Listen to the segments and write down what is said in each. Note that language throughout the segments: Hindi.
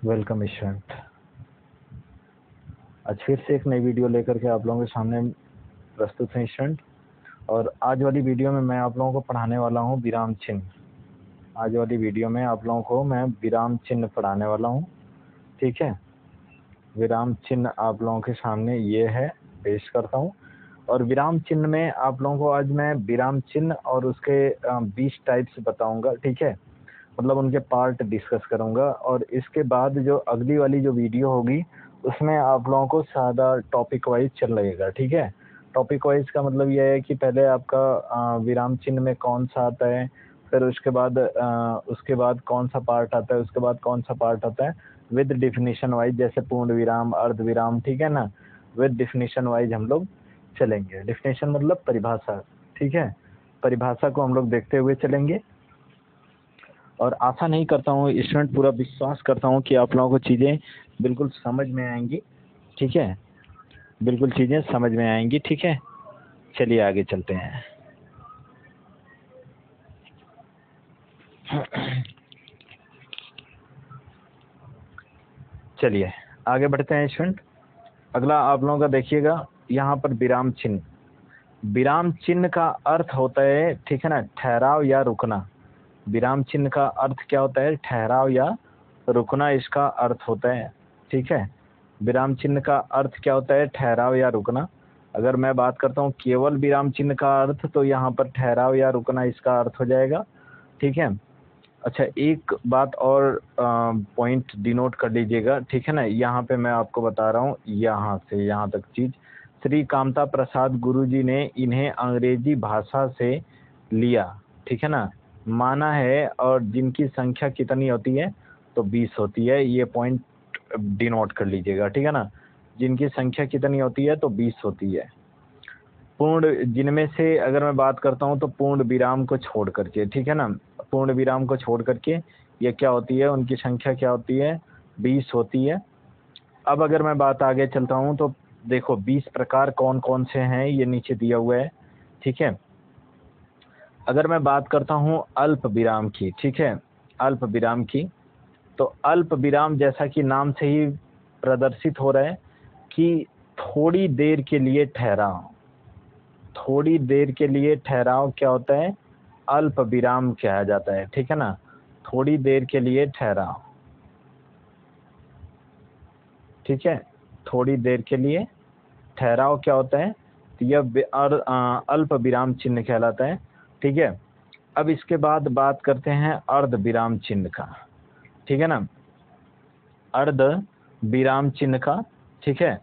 Welcome student. आज फिर से एक नई वीडियो लेकर के आप लोगों के सामने प्रस्तुत है स्टूडेंट। और आज वाली वीडियो में मैं आप लोगों को पढ़ाने वाला हूँ विराम चिन्ह। आज वाली वीडियो में आप लोगों को मैं विराम चिन्ह पढ़ाने वाला हूँ। ठीक है, विराम चिन्ह आप लोगों के सामने ये है, पेश करता हूँ। और विराम चिन्ह में आप लोगों को आज मैं विराम चिन्ह और उसके 20 टाइप्स बताऊंगा। ठीक है, मतलब उनके पार्ट डिस्कस करूंगा। और इसके बाद जो अगली वाली जो वीडियो होगी उसमें आप लोगों को सादा टॉपिक वाइज चल लगेगा। ठीक है, टॉपिक वाइज का मतलब यह है कि पहले आपका विराम चिन्ह में कौन सा आता है, फिर उसके बाद कौन सा पार्ट आता है, उसके बाद कौन सा पार्ट आता है, विद डिफिनीशन वाइज, जैसे पूर्ण विराम, अर्ध विराम। ठीक है ना, विद डिफिनीशन वाइज हम लोग चलेंगे। डिफिनीशन मतलब परिभाषा। ठीक है, परिभाषा को हम लोग देखते हुए चलेंगे। और आशा नहीं करता हूँ स्टूडेंट, पूरा विश्वास करता हूँ कि आप लोगों को चीज़ें बिल्कुल समझ में आएंगी। ठीक है, बिल्कुल चीज़ें समझ में आएंगी। ठीक है, चलिए आगे चलते हैं। चलिए आगे बढ़ते हैं स्टूडेंट। अगला आप लोगों का देखिएगा, यहाँ पर विराम चिन्ह। विराम चिन्ह का अर्थ होता है, ठीक है ना, ठहराव या रुकना। विराम चिन्ह का अर्थ क्या होता है? ठहराव या रुकना इसका अर्थ होता है। ठीक है, विराम चिन्ह का अर्थ क्या होता है? ठहराव या रुकना। अगर मैं बात करता हूँ केवल विराम चिन्ह का अर्थ, तो यहाँ पर ठहराव या रुकना इसका अर्थ हो जाएगा। ठीक है, अच्छा एक बात और पॉइंट डिनोट कर लीजिएगा। ठीक है ना, यहाँ पे मैं आपको बता रहा हूँ, यहाँ से यहाँ तक चीज, श्री कामता प्रसाद गुरुजी ने इन्हें अंग्रेजी भाषा से लिया। ठीक है ना, माना है। और जिनकी संख्या कितनी होती है? तो 20 होती है। ये पॉइंट डिनोट कर लीजिएगा। ठीक है ना, जिनकी संख्या कितनी होती है? तो 20 होती है। पूर्ण, जिनमें से अगर मैं बात करता हूँ तो पूर्ण विराम को छोड़ करके, ठीक है ना, पूर्ण विराम को छोड़ करके ये क्या होती है? उनकी संख्या क्या होती है? 20 होती है। अब अगर मैं बात आगे चलता हूँ तो देखो 20 प्रकार कौन कौन से हैं, ये नीचे दिया हुआ है। ठीक है, अगर मैं बात करता हूँ अल्प विराम की, ठीक है, अल्प विराम की, तो अल्प विराम जैसा कि नाम से ही प्रदर्शित हो रहा है कि थोड़ी देर के लिए ठहराव। थोड़ी देर के लिए ठहराव क्या होता है? अल्प विराम कहा जाता है। ठीक है ना, थोड़ी देर के लिए ठहराव। ठीक है, थोड़ी देर के लिए ठहराव क्या होता है? तो यह अल्प विराम चिन्ह कहलाता है। ठीक है, अब इसके बाद बात करते हैं अर्ध विराम चिन्ह का। ठीक है ना, अर्ध विराम चिन्ह का। ठीक है,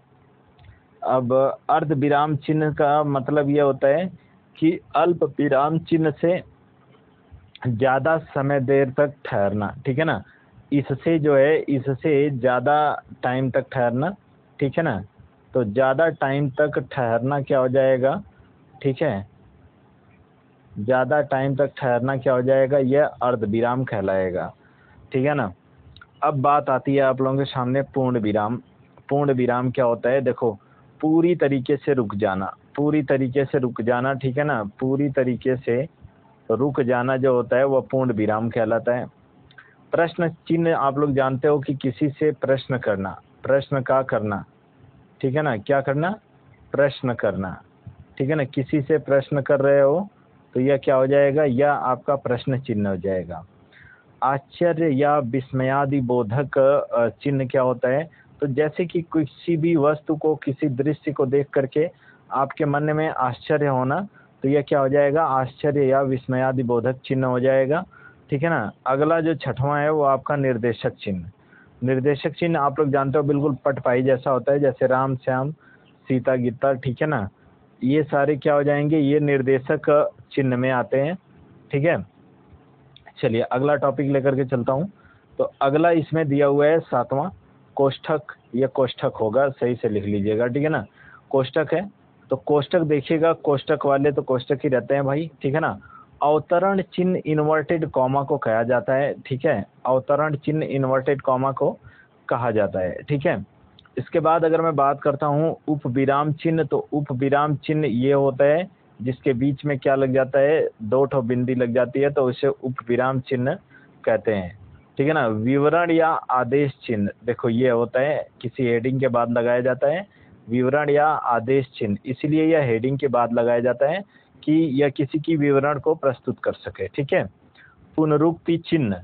अब अर्ध विराम चिन्ह का मतलब यह होता है कि अल्प विराम चिन्ह से ज्यादा समय देर तक ठहरना। ठीक है ना, इससे जो है, इससे ज्यादा टाइम तक ठहरना। ठीक है ना, तो ज्यादा टाइम तक ठहरना क्या हो जाएगा? ठीक है, ज्यादा टाइम तक ठहरना क्या हो जाएगा? यह अर्ध विराम कहलाएगा। ठीक है ना, अब बात आती है आप लोगों के सामने पूर्ण विराम। पूर्ण विराम क्या होता है? देखो, पूरी तरीके से रुक जाना, पूरी तरीके से रुक जाना। ठीक है ना, पूरी तरीके से रुक जाना जो होता है वह पूर्ण विराम कहलाता है। प्रश्न चिन्ह आप लोग जानते हो कि किसी से प्रश्न करना, प्रश्न का करना। ठीक है ना, क्या करना? प्रश्न करना। ठीक है ना, किसी से प्रश्न कर रहे हो तो यह क्या हो जाएगा? यह आपका प्रश्न चिन्ह हो जाएगा। आश्चर्य या विस्मयादि बोधक चिन्ह क्या होता है? तो जैसे कि किसी भी वस्तु को, किसी दृश्य को देख करके आपके मन में आश्चर्य होना, तो यह क्या हो जाएगा? आश्चर्य या विस्मयादि बोधक चिन्ह हो जाएगा। ठीक है ना, अगला जो छठवां है वो आपका निर्देशक चिन्ह। निर्देशक चिन्ह आप लोग जानते हो, बिल्कुल पटपाई जैसा होता है, जैसे राम श्याम सीता गीता। ठीक है ना, ये सारे क्या हो जाएंगे? ये निर्देशक चिन्ह में आते हैं। ठीक है, चलिए अगला टॉपिक लेकर के चलता हूँ। तो अगला इसमें दिया हुआ है 7वां कोष्ठक। ये कोष्ठक होगा, सही से लिख लीजिएगा। ठीक है ना, कोष्ठक है तो कोष्ठक देखिएगा, कोष्ठक वाले तो कोष्ठक ही रहते हैं भाई। ठीक है ना, अवतरण चिन्ह इन्वर्टेड कॉमा को कहा जाता है। ठीक है, अवतरण चिन्ह इन्वर्टेड कॉमा को कहा जाता है। ठीक है, इसके बाद अगर मैं बात करता हूँ उप विराम चिन्ह, तो उप विराम चिन्ह ये होता है जिसके बीच में क्या लग जाता है? 2 ठो बिंदी लग जाती है, तो उसे उप विराम चिन्ह कहते हैं। ठीक है ना। विवरण या आदेश चिन्ह, देखो ये होता है किसी हेडिंग के बाद लगाया जाता है विवरण या आदेश चिन्ह, इसलिए यह हेडिंग के बाद लगाया जाता है कि यह किसी की विवरण को प्रस्तुत कर सके। ठीक है। पुनरुक्ति चिन्ह,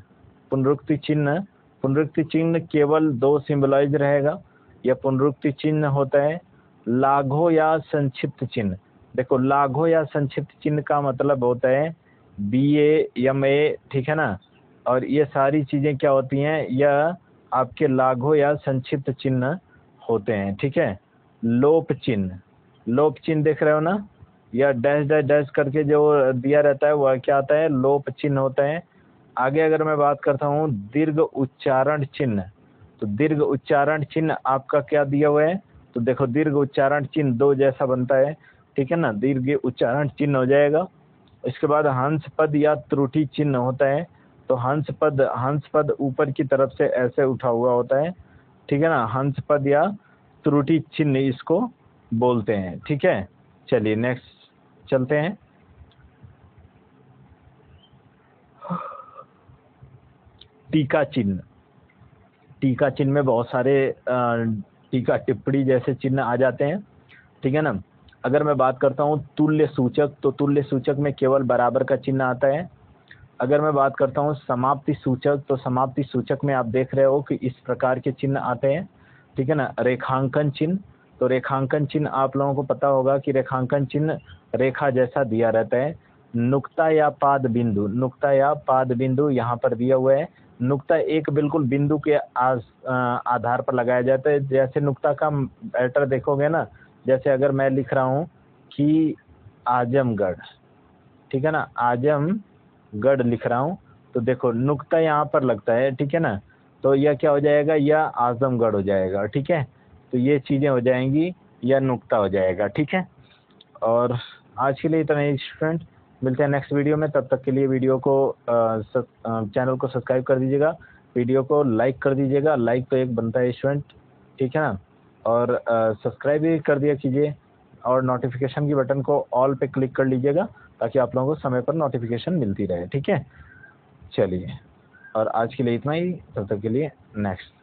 पुनरुक्ति चिन्ह, पुनरुक्ति चिन्ह केवल 2 सिंबलाइज रहेगा। यह पुनरुक्ति चिन्ह होता है लाघव या संक्षिप्त चिन्ह। देखो लाघव या संक्षिप्त चिन्ह का मतलब होता है BA MA, ठीक है ना। और ये सारी चीजें क्या होती हैं, यह आपके लाघव या संक्षिप्त चिन्ह होते हैं। ठीक है। लोप चिन्ह, लोप चिन्ह देख रहे हो ना, यह डैश डैश डैश करके जो दिया रहता है वह क्या आता है, लोप चिन्ह होता है। आगे अगर मैं बात करता हूँ दीर्घ उच्चारण चिन्ह, तो दीर्घ उच्चारण चिन्ह आपका क्या दिया हुआ है, तो देखो दीर्घ उच्चारण चिन्ह 2 जैसा बनता है। ठीक है ना, दीर्घ उच्चारण चिन्ह हो जाएगा। इसके बाद हंस पद या त्रुटि चिन्ह होता है, तो हंस पद ऊपर की तरफ से ऐसे उठा हुआ होता है। ठीक है ना, हंस पद या त्रुटि चिन्ह इसको बोलते हैं। ठीक है। चलिए नेक्स्ट चलते हैं। टीका चिन्ह, टीका चिन्ह में बहुत सारे टीका टिप्पणी जैसे चिन्ह आ जाते हैं। ठीक है ना। अगर मैं बात करता हूँ तुल्य सूचक, तो तुल्य सूचक में केवल बराबर का चिन्ह आता है। अगर मैं बात करता हूँ समाप्ति सूचक, तो समाप्ति सूचक में आप देख रहे हो कि इस प्रकार के चिन्ह आते हैं। ठीक है ना। रेखांकन चिन्ह, तो रेखांकन चिन्ह आप लोगों को पता होगा कि रेखांकन चिन्ह रेखा जैसा दिया रहता है। नुक्ता या पाद बिंदु, नुक्ता या पाद बिंदु यहाँ पर दिया हुआ है। नुक्ता एक बिल्कुल बिंदु के आधार पर लगाया जाता है। जैसे नुक्ता का पैटर्न देखोगे ना, जैसे अगर मैं लिख रहा हूँ कि आजमगढ़, ठीक है ना, आजमगढ़ लिख रहा हूँ, तो देखो नुक्ता यहाँ पर लगता है। ठीक है ना, तो यह क्या हो जाएगा, यह आजमगढ़ हो जाएगा। ठीक है, तो ये चीज़ें हो जाएंगी, यह नुक्ता हो जाएगा। ठीक है। और आज के लिए इतना ही स्टूडेंट, मिलते हैं नेक्स्ट वीडियो में। तब तक के लिए वीडियो को चैनल को सब्सक्राइब कर दीजिएगा, वीडियो को लाइक कर दीजिएगा, लाइक तो एक बनता है स्टूडेंट। ठीक है ना। और सब्सक्राइब भी कर दिया कीजिए, और नोटिफिकेशन की बटन को ऑल पे क्लिक कर लीजिएगा ताकि आप लोगों को समय पर नोटिफिकेशन मिलती रहे। ठीक है। चलिए, और आज के लिए इतना ही, तब तक के लिए नेक्स्ट।